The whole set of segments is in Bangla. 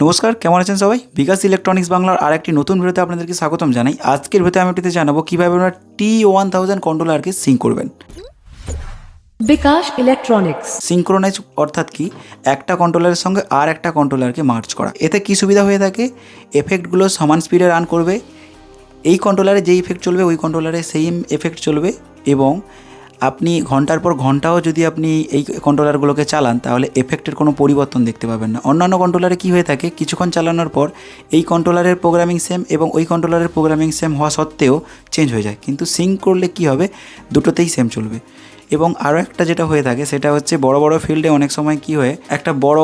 নমস্কার, কেমন আছেন সবাই? বিকাশ ইলেকট্রনিক্স বাংলার আরেকটি নতুন ভিডিওতে আপনাদেরকে স্বাগতম জানাই। আজকের ভিডিওতে আমি আপনাদের জানাবো কিভাবে আপনারা T1000 কন্ট্রোলারকে সিঙ্ক করবেন। বিকাশ ইলেকট্রনিক্স সিঙ্ক্রোনাইজ অর্থাৎ কি, একটা কন্ট্রোলারের সঙ্গে আর একটা কন্ট্রোলারকে মার্জ করা। এতে কি সুবিধা হয়ে থাকে, এফেক্টগুলো সমান স্পিডে রান করবে। এই কন্ট্রোলারে যেই ইফেক্ট চলবে ওই কন্ট্রোলারে সেম এফেক্ট চলবে, এবং আপনি ঘন্টার পর ঘন্টাও যদি আপনি এই কন্ট্রোলারগুলোকে চালান তাহলে এফেক্টের কোনো পরিবর্তন দেখতে পাবেন না। অন্যান্য কন্ট্রোলারে কী হয়ে থাকে, কিছুক্ষণ চালানোর পর এই কন্ট্রোলারের প্রোগ্রামিং সেম এবং ওই কন্ট্রোলারের প্রোগ্রামিং সেম হওয়া সত্ত্বেও চেঞ্জ হয়ে যায়, কিন্তু সিঙ্ক করলে কী হবে, দুটোতেই সেম চলবে। এবং আরও একটা যেটা হয়ে থাকে সেটা হচ্ছে বড় বড় ফিল্ডে অনেক সময় কি হয়, একটা বড়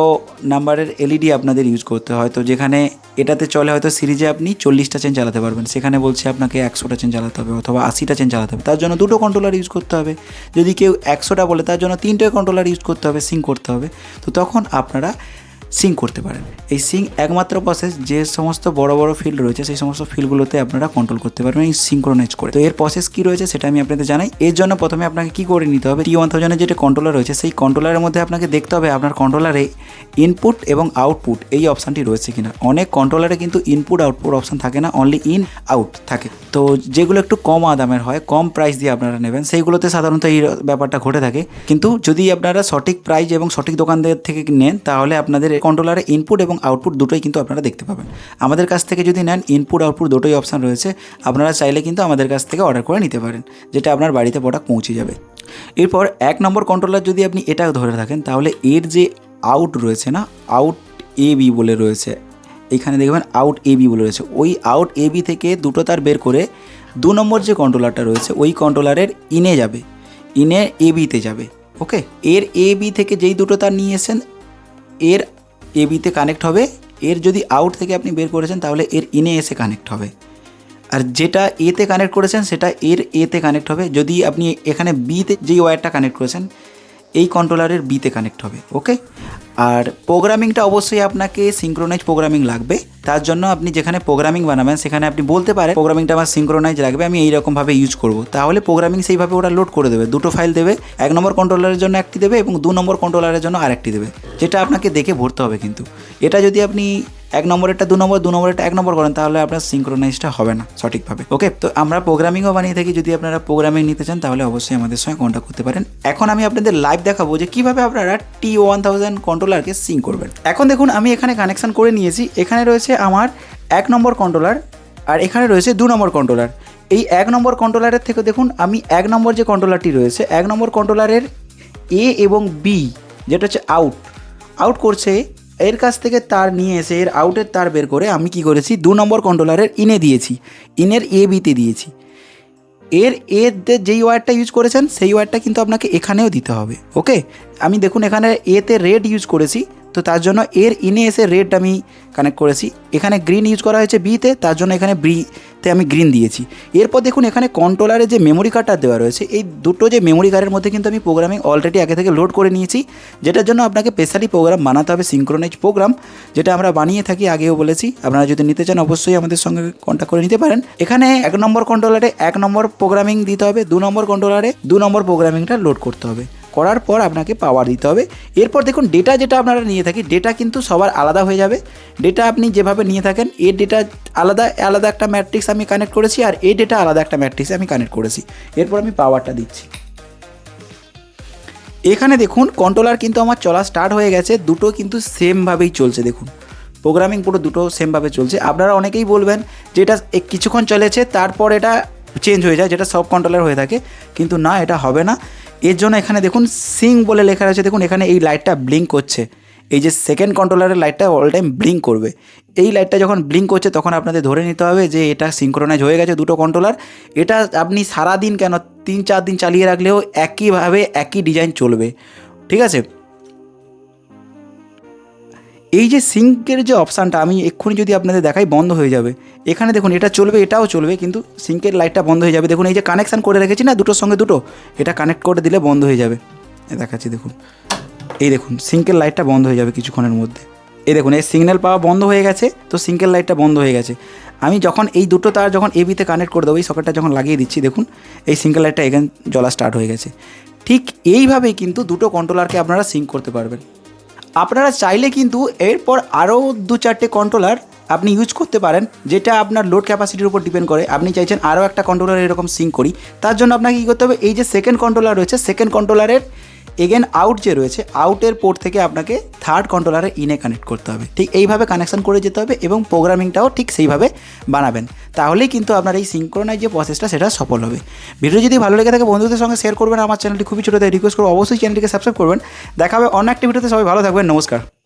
নাম্বারের এলইডি আপনাদের ইউজ করতে হয়। তো যেখানে এটাতে চলে হয়তো সিরিজে আপনি 40টা চেন চালাতে পারবেন, সেখানে বলছে আপনাকে 100টা চেন চালাতে হবে অথবা 80টা চেন চালাতে হবে, তার জন্য দুটো কন্ট্রোলার ইউজ করতে হবে। যদি কেউ 100টা বলে তার জন্য 3টে কন্ট্রোলার ইউজ করতে হবে, সিঙ্ক করতে হবে। তো তখন আপনারা সিঙ্ক করতে পারেন। এই সিঙ্ক একমাত্র প্রসেস যে সমস্ত বড় বড় ফিল্ড রয়েছে সেই সমস্ত ফিল্ডগুলোতে আপনারা কন্ট্রোল করতে পারবেন এই সিঙ্ক্রোনাইজ করে। তো এর প্রসেস কী রয়েছে সেটা আমি আপনাদের জানাই। এর জন্য প্রথমে আপনাকে কী করে নিতে হবে, T1000 যেটা কন্ট্রোলার রয়েছে সেই কন্ট্রোলারের মধ্যে আপনাকে দেখতে হবে আপনার কন্ট্রোলারে ইনপুট এবং আউটপুট এই অপশানটি রয়েছে কিনা। অনেক কন্ট্রোলারে কিন্তু ইনপুট আউটপুট অপশান থাকে না, অনলি ইন আউট থাকে। তো যেগুলো একটু কম দামের হয়, কম প্রাইস দিয়ে আপনারা নেবেন, সেইগুলোতে সাধারণত এই ব্যাপারটা ঘটে থাকে। কিন্তু যদি আপনারা সঠিক প্রাইস এবং সঠিক দোকানদার থেকে নেন তাহলে আপনাদের কন্ট্রোলারে ইনপুট এবং আউটপুট দুটোই কিন্তু আপনারা দেখতে পাবেন। আমাদের কাছ থেকে যদি নেন ইনপুট আউটপুট দুটোই অপশান রয়েছে, আপনারা চাইলে কিন্তু আমাদের কাছ থেকে অর্ডার করে নিতে পারেন, যেটা আপনার বাড়িতে প্রোডাক্ট পৌঁছে যাবে। এরপর 1 নম্বর কন্ট্রোলার যদি আপনি এটা ধরে থাকেন তাহলে এর যে আউট রয়েছে না, আউট এবি বলে রয়েছে, এইখানে দেখবেন আউট এবি বলে রয়েছে, ওই আউট এবি থেকে দুটো তার বের করে 2 নম্বর যে কন্ট্রোলারটা রয়েছে ওই কন্ট্রোলারের ইনে যাবে, ইনে এবিতে যাবে। ওকে, এর এবি থেকে যেই দুটো তার নিয়ে এসেছেন এর এবিতে কানেক্ট হবে। এর যদি আউট থেকে আপনি বের করেছেন তাহলে এর ইনে এসে কানেক্ট হবে, আর যেটা এতে কানেক্ট করেছেন সেটা এর এতে কানেক্ট হবে। যদি আপনি এখানে বিতে যেই ওয়্যারটা কানেক্ট করেছেন এই কন্ট্রোলারের বিতে কানেক্ট হবে। ওকে, আর প্রোগ্রামিংটা অবশ্যই আপনাকে সিঙ্ক্রোনাইজ প্রোগ্রামিং লাগবে। তার জন্য আপনি যেখানে প্রোগ্রামিং বানাবেন সেখানে আপনি বলতে পারেন প্রোগ্রামিংটা আমার সিঙ্ক্রোনাইজ লাগবে, আমি এইরকমভাবে ইউজ করব, তাহলে প্রোগ্রামিং সেইভাবে ওরা লোড করে দেবে। দুটো ফাইল দেবে, 1 নম্বর কন্ট্রোলারের জন্য একটি দেবে এবং 2 নম্বর কন্ট্রোলারের জন্য আরেকটি দেবে, যেটা আপনাকে দেখে ভরতে হবে। কিন্তু এটা যদি আপনি 1 নম্বরেরটা 2 নম্বর, 2 নম্বরেরটা 1 নম্বর করেন তাহলে আপনার সিঙ্ক্রোনাইজটা হবে না সঠিকভাবে। ওকে, তো আমরা প্রোগ্রামিংও বানিয়ে থাকি, যদি আপনারা প্রোগ্রামিং নিতে চান তাহলে অবশ্যই আমাদের সঙ্গে কন্ট্যাক্ট করতে পারেন। এখন আমি আপনাদের লাইভ দেখাবো যে কীভাবে আপনারা T1000 কন্ট্রোলারকে সিঙ্ক করবেন। এখন দেখুন আমি এখানে কানেকশান করে নিয়েছি, এখানে রয়েছে আমার 1 নম্বর কন্ট্রোলার আর এখানে রয়েছে 2 নম্বর কন্ট্রোলার। এই 1 নম্বর কন্ট্রোলারের থেকে দেখুন আমি 1 নম্বর যে কন্ট্রোলারটি রয়েছে 1 নম্বর কন্ট্রোলারের এ এবং বি যেটা হচ্ছে আউট করছে, এর কাছ থেকে তার নিয়ে এসে এর আউটের তার বের করে আমি কি করেছি 2 নম্বর কন্ট্রোলারের ইনে দিয়েছি, ইনের এ বিতে দিয়েছি। এর যেই ওয়্যারটা ইউজ করেছেন সেই ওয়্যারটা কিন্তু আপনাকে এখানেও দিতে হবে। ওকে, আমি দেখুন এখানে এতে রেড ইউজ করেছি, তো তার জন্য এর ইনে এসে রেড আমি কানেক্ট করেছি। এখানে গ্রিন ইউজ করা হয়েছে বিতে, তার জন্য এখানে বিতে আমি গ্রিন দিয়েছি। এরপর দেখুন এখানে কন্ট্রোলারে যে মেমোরি কার্ডটা দেওয়া রয়েছে, এই দুটো যে মেমোরি কার্ডের মধ্যে কিন্তু আমি প্রোগ্রামিং অলরেডি আগে থেকে লোড করে নিয়েছি, যেটার জন্য আপনাকে স্পেশালি প্রোগ্রাম বানাতে হবে, সিঙ্ক্রোনাইজ প্রোগ্রাম, যেটা আমরা বানিয়ে থাকি, আগেও বলেছি। আপনারা যদি নিতে চান অবশ্যই আমাদের সঙ্গে কন্ট্যাক্ট করে নিতে পারেন। এখানে 1 নম্বর কন্ট্রোলারে 1 নম্বর প্রোগ্রামিং দিতে হবে, 2 নম্বর কন্ট্রোলারে 2 নম্বর প্রোগ্রামিংটা লোড করতে হবে, করার পর আপনাকে পাওয়ার দিতে হবে। এরপর দেখুন ডেটা যেটা আপনারা নিয়ে থাকি, ডেটা কিন্তু সবার আলাদা হয়ে যাবে। ডেটা আপনি যেভাবে নিয়ে থাকেন এর ডেটা আলাদা একটা ম্যাট্রিক্স আমি কানেক্ট করেছি, আর এই ডেটা আলাদা একটা ম্যাট্রিক্সে আমি কানেক্ট করেছি। এরপর আমি পাওয়ারটা দিচ্ছি। এখানে দেখুন কন্ট্রোলার কিন্তু আমার চলা স্টার্ট হয়ে গেছে, দুটো কিন্তু সেমভাবেই চলছে। দেখুন প্রোগ্রামিং পুরো দুটো সেমভাবে চলছে। আপনারা অনেকেই বলবেন যে এটা কিছুক্ষণ চলেছে তারপর এটা চেঞ্জ হয়ে যায়, যেটা সব কন্ট্রোলার হয়ে থাকে, কিন্তু না, এটা হবে না। এর জন্য এখানে দেখুন সিঙ্ক বলে লেখা রয়েছে, দেখুন এখানে এই লাইটটা ব্লিঙ্ক করছে, এই যে সেকেন্ড কন্ট্রোলারের লাইটটা অল টাইম ব্লিঙ্ক করবে। এই লাইটটা যখন ব্লিঙ্ক করছে তখন আপনাদের ধরে নিতে হবে যে এটা সিঙ্ক্রোনাইজ হয়ে গেছে দুটো কন্ট্রোলার। এটা আপনি সারাদিন কেন 3-4 দিন চালিয়ে রাখলেও একইভাবে একই ডিজাইন চলবে, ঠিক আছে। এই যে সিঙ্কের যে অপশানটা আমি এক্ষুনি যদি আপনাদের দেখাই বন্ধ হয়ে যাবে। এখানে দেখুন এটা চলবে, এটাও চলবে, কিন্তু সিঙ্কের লাইটটা বন্ধ হয়ে যাবে। দেখুন এই যে কানেকশান করে রেখেছি না দুটোর সঙ্গে দুটো, এটা কানেক্ট করে দিলে বন্ধ হয়ে যাবে। দেখাচ্ছি দেখুন, এই দেখুন সিঙ্কের লাইটটা বন্ধ হয়ে যাবে কিছুক্ষণের মধ্যে। এই দেখুন এই সিগন্যাল পাওয়া বন্ধ হয়ে গেছে, তো সিঙ্কের লাইটটা বন্ধ হয়ে গেছে। আমি যখন এই দুটো তার যখন এবিতে কানেক্ট করে দেবো, এই সকেটটা যখন লাগিয়ে দিচ্ছি দেখুন এই সিঙ্কেল লাইটটা এখানে জ্বলা স্টার্ট হয়ে গেছে। ঠিক এইভাবেই কিন্তু দুটো কন্ট্রোলারকে আপনারা সিঙ্ক করতে পারবেন। আপনারা চাইলে কিন্তু এরপর আরও 2-4টে কন্ট্রোলার আপনি ইউজ করতে পারেন, যেটা আপনার লোড ক্যাপাসিটির উপর ডিপেন্ড করে। আপনি চাইছেন আরও একটা কন্ট্রোলার এরকম সিঙ্ক করি, তার জন্য আপনাকে কী করতে হবে, এই যে সেকেন্ড কন্ট্রোলার রয়েছে, সেকেন্ড কন্ট্রোলারের এগেন আউট যে রয়েছে, আউটের পোর্ট থেকে আপনাকে থার্ড কন্ট্রোলারে ইনে কানেক্ট করতে হবে। ঠিক এইভাবে কানেকশন করে যেতে হবে এবং প্রোগ্রামিংটাও ঠিক সেইভাবে বানাবেন, তাহলেই কিন্তু আপনার এই সিঙ্ক্রোনাইজ যে প্রসেসটা সেটা সফল হবে। ভিডিও যদি ভালো লেগে থাকে বন্ধুদের সঙ্গে শেয়ার করবেন। আমার চ্যানেলটি খুবই ছোটো, তাই রিকোয়েস্ট করবো অবশ্যই চ্যানেলটিকে সাবস্ক্রাইব করবেন। দেখা হবে অন্য একটা ভিডিওতে। সবাই ভালো থাকবেন, নমস্কার।